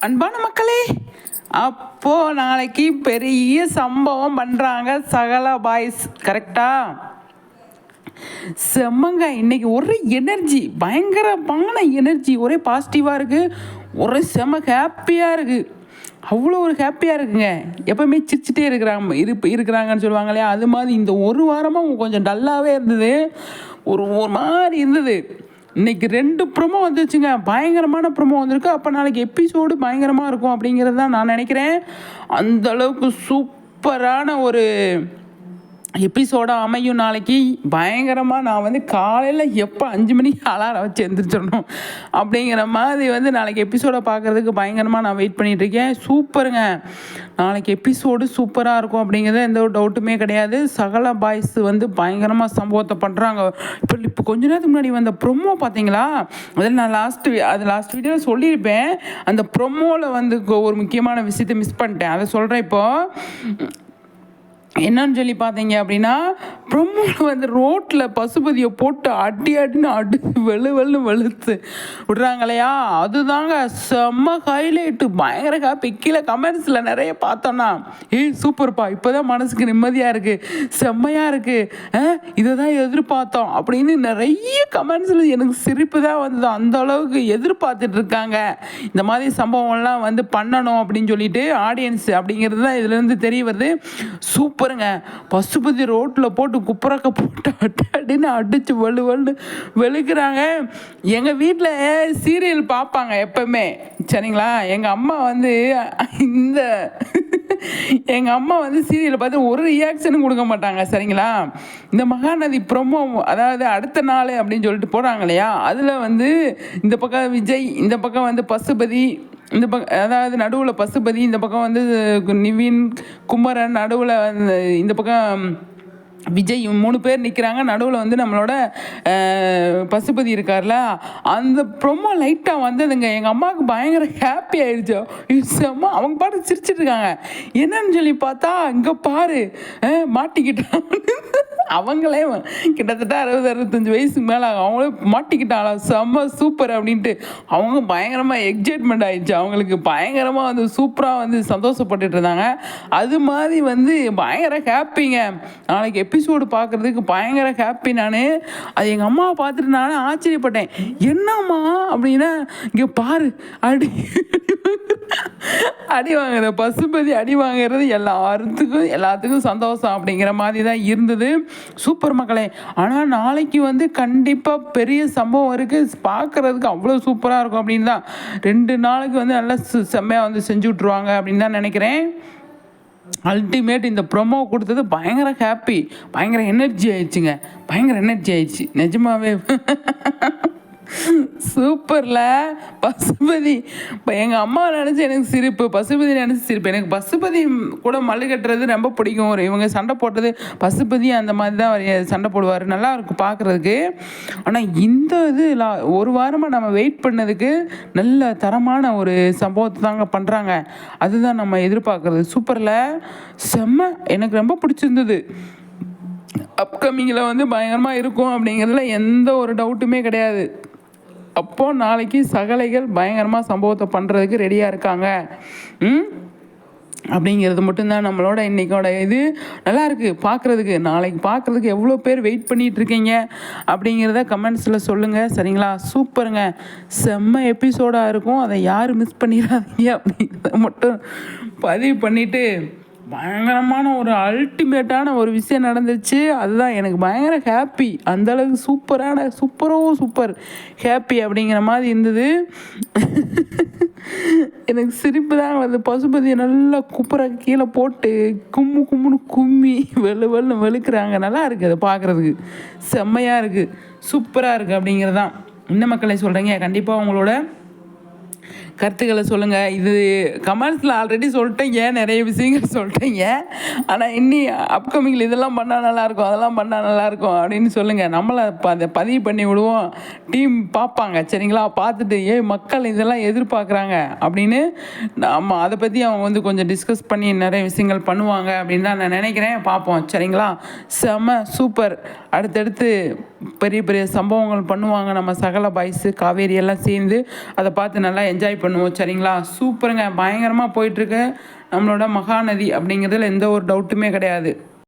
அன்பான மக்களே, அப்போ நாளைக்கு பெரிய சம்பவம் பண்ணுறாங்க சகல பாய்ஸ். கரெக்டா? செம்மங்க. இன்னைக்கு ஒரே எனர்ஜி, பயங்கரமான எனர்ஜி, ஒரே பாசிட்டிவாக இருக்குது, ஒரே செம்ம ஹாப்பியாக இருக்குது. அவ்வளோ ஒரு ஹாப்பியாக இருக்குங்க. எப்போவுமே சிரிச்சிட்டே இருக்கிறாங்கன்னு சொல்லுவாங்க இல்லையா, அது மாதிரி இந்த ஒரு வாரமாக கொஞ்சம் டல்லாகவே இருந்தது, ஒரு மாதிரி இருந்தது. இன்றைக்கி 2 ப்ரோமோ வந்துச்சுங்க, பயங்கரமான ப்ரோமோ வந்திருக்கு. அப்போ நாளைக்கு எபிசோடு பயங்கரமாக இருக்கும் அப்படிங்கிறது தான் நான் நினைக்கிறேன். அந்தளவுக்கு சூப்பரான ஒரு எபிசோடாக அமையும் நாளைக்கு. பயங்கரமாக நான் காலையில் எப்போ 5 மணிக்கு அலாரம் வச்சு எழுந்திரிச்சிடணும் அப்படிங்கிற மாதிரி நாளைக்கு எபிசோடை பார்க்குறதுக்கு பயங்கரமாக நான் வெயிட் பண்ணிகிட்ருக்கேன். சூப்பருங்க, நாளைக்கு எபிசோடு சூப்பராக இருக்கும் அப்படிங்கிறது எந்த ஒரு டவுட்டுமே கிடையாது. சகல பாய்ஸ் பயங்கரமாக சம்பவத்தை பண்ணுறாங்க. இப்போ கொஞ்ச நேரத்துக்கு முன்னாடி வந்த ப்ரொமோ பார்த்தீங்களா? அதில் நான் லாஸ்ட் வீடியோவில் சொல்லியிருப்பேன். அந்த ப்ரொமோவில் ஒரு முக்கியமான விஷயத்தை மிஸ் பண்ணிட்டேன், அதை சொல்கிறேன் இப்போது. என்னன்னு சொல்லி பார்த்தீங்க அப்படின்னா, ப்ரொமோவில் ரோட்டில் பசுபதியை போட்டு அடின்னு வெளுத்து விடுறாங்க இல்லையா, அதுதாங்க செம்ம ஹைலைட்டு, பயங்கர ஹாப்பி. கீழே கமெண்ட்ஸில் நிறைய பார்த்தோன்னா, சூப்பர்ப்பா, இப்போ தான் மனசுக்கு நிம்மதியாக இருக்குது, செம்மையாக இருக்குது, இதை தான் எதிர்பார்த்தோம் அப்படின்னு நிறைய கமெண்ட்ஸில் எனக்கு சிரிப்பு தான் வந்தது. அந்த அளவுக்கு எதிர்பார்த்துட்டு இருக்காங்க இந்த மாதிரி சம்பவம்லாம் பண்ணணும் அப்படின்னு சொல்லிட்டு ஆடியன்ஸ் அப்படிங்கிறது தான் இதுலேருந்து தெரிய வருது. சூப்பர் பாருங்க, பசுபதி ரோட்டில் போட்டு குப்புறக்க போட்டு அடின்னு அடித்து வெளுக்கிறாங்க. எங்கள் வீட்டில் சீரியல் பார்ப்பாங்க எப்பவுமே, சரிங்களா? எங்கள் அம்மா சீரியலை பார்த்து ஒரு ரியாக்ஷனும் கொடுக்க மாட்டாங்க, சரிங்களா? இந்த மகாநதி ப்ரோமோ, அதாவது அடுத்த நாள் அப்படின்னு சொல்லிட்டு போகிறாங்க இல்லையா, அதில் இந்த பக்கம் விஜய், இந்த பக்கம் பசுபதி, இந்த பக்கம் அதாவது நடுவில் பசுபதி, இந்த பக்கம் நிவின், குமரன், நடுவில் இந்த பக்கம் விஜய், 3 பேர் நிற்கிறாங்க. நடுவில் நம்மளோட பசுபதி இருக்கார்ல, அந்த ப்ரொமோ லைட்டாக வந்ததுங்க. எங்கள் அம்மாவுக்கு பயங்கர ஹாப்பி ஆயிடுச்சு. செம்ம, அவங்க பாட்டு சிரிச்சிட்டு இருக்காங்க. என்னன்னு சொல்லி பார்த்தா, இங்கே பாரு மாட்டிக்கிட்டான். அவங்களே கிட்டத்தட்ட 60-65 வயசுக்கு மேலே அவங்களே மாட்டிக்கிட்டாங்களா, செம்ம சூப்பர் அப்படின்ட்டு அவங்க பயங்கரமாக எக்ஸைட்மெண்ட் ஆயிடுச்சு. அவங்களுக்கு பயங்கரமாக சூப்பராக சந்தோஷப்பட்டுட்டு இருந்தாங்க. அது மாதிரி பயங்கர ஹாப்பிங்க. நாளைக்கு எபிசோடு பார்க்குறதுக்கு பயங்கர ஹாப்பி. நான் அது எங்கள் அம்மாவை பார்த்துட்டு நானே ஆச்சரியப்பட்டேன். என்னம்மா அப்படின்னா, இங்கே பாரு அடி வாங்குற பசுபதி அடி வாங்குறது எல்லாத்துக்கும் சந்தோஷம் அப்படிங்கிற மாதிரி தான் இருந்தது. சூப்பர் மக்களே. ஆனால் நாளைக்கு கண்டிப்பாக பெரிய சம்பவம் இருக்குது, பார்க்குறதுக்கு அவ்வளோ சூப்பராக இருக்கும் அப்படின்னு தான். 2 நாளுக்கு நல்லா செம்மையாக செஞ்சு விட்ருவாங்க அப்படின்னு தான் நினைக்கிறேன். அல்டிமேட் இந்த ப்ரொமோ கொடுத்தது பயங்கர ஹாப்பி, பயங்கர எனர்ஜி ஆயிடுச்சு நிஜமாவே. சூப்பரில் பசுபதி. இப்போ எங்கள் அம்மா நினச்சி எனக்கு சிரிப்பு, பசுபதி நினச்சி சிரிப்பு. எனக்கு பசுபதி கூட மல்லு கட்டுறது ரொம்ப பிடிக்கும். இவங்க சண்டை போட்டது, பசுபதி அந்த மாதிரி தான் சண்டை போடுவார், நல்லா இருக்கும் பார்க்குறதுக்கு. ஆனால் இந்த ஒரு வாரமாக நம்ம வெயிட் பண்ணதுக்கு நல்ல தரமான ஒரு சம்பவத்தை தாங்க பண்ணுறாங்க. அதுதான் நம்ம எதிர்பார்க்குறது. சூப்பரில் செம்ம, எனக்கு ரொம்ப பிடிச்சிருந்தது. அப்கமிங்கில் பயங்கரமாக இருக்கும் அப்படிங்கிறதுல எந்த ஒரு டவுட்டுமே கிடையாது. அப்போது நாளைக்கு சகலைகள் பயங்கரமாக சம்பவத்தை பண்ணுறதுக்கு ரெடியாக இருக்காங்க அப்படிங்கிறது மட்டும்தான் நம்மளோட இன்றைக்கோட இது. நல்லாயிருக்கு பார்க்குறதுக்கு. நாளைக்கு பார்க்குறதுக்கு எவ்வளோ பேர் வெயிட் பண்ணிகிட்ருக்கீங்க அப்படிங்கிறத கமெண்ட்ஸில் சொல்லுங்கள், சரிங்களா? சூப்பருங்க, செம்ம எபிசோடாக இருக்கும். அதை யாரும் மிஸ் பண்ணிடாதீங்க அப்படிங்கிறத மட்டும் பதிவு பண்ணிவிட்டு, பயங்கரமான ஒரு அல்டிமேட்டான ஒரு விஷயம் நடந்துச்சு. அதுதான் எனக்கு பயங்கர ஹாப்பி. அந்தளவுக்கு சூப்பர் ஹாப்பி அப்படிங்கிற மாதிரி இருந்தது. எனக்கு சிரிப்பு தான் வருது. பசுபதியை நல்லா கீழே போட்டு கும்முன்னு கும்மி வெளுக்கிறாங்க. நல்லா இருக்குது, அதை பார்க்குறதுக்கு செம்மையாக இருக்குது, சூப்பராக இருக்குது அப்படிங்கிறது தான். என்ன மக்களை சொல்கிறீங்க? கண்டிப்பாக உங்களோட கருத்துக்களை சொல்லுங்கள். இது கமெண்ட்ஸில் ஆல்ரெடி சொல்லிட்டேங்க, நிறைய விஷயங்கள் சொல்லிட்டேங்க. ஆனால் இன்னி அப்கமிங்கில் இதெல்லாம் பண்ணால் நல்லாயிருக்கும், அதெல்லாம் பண்ணால் நல்லாயிருக்கும் அப்படின்னு சொல்லுங்கள். நம்மளை அதை பதிவு பண்ணி விடுவோம், டீம் பார்ப்பாங்க, சரிங்களா? பார்த்துட்டு மக்கள் இதெல்லாம் எதிர்பார்க்குறாங்க அப்படின்னு நம்ம அதை பற்றி அவங்க கொஞ்சம் டிஸ்கஸ் பண்ணி நிறைய விஷயங்கள் பண்ணுவாங்க அப்படின்னு தான் நான் நினைக்கிறேன். பார்ப்போம், சரிங்களா? செம்ம சூப்பர். அடுத்தடுத்து பெரிய பெரிய சம்பவங்கள் பண்ணுவாங்க நம்ம சகல பாய்ஸு, காவேரி எல்லாம் சேர்ந்து. அதை பார்த்து நல்லா என்ஜாய் பண்ணுவோம். சரிங்களா? சூப்பருங்க. பயங்கரமாக போயிட்டுருக்கு நம்மளோட மகாநதி அப்படிங்கிறதுல எந்த ஒரு டவுட்டுமே கிடையாது.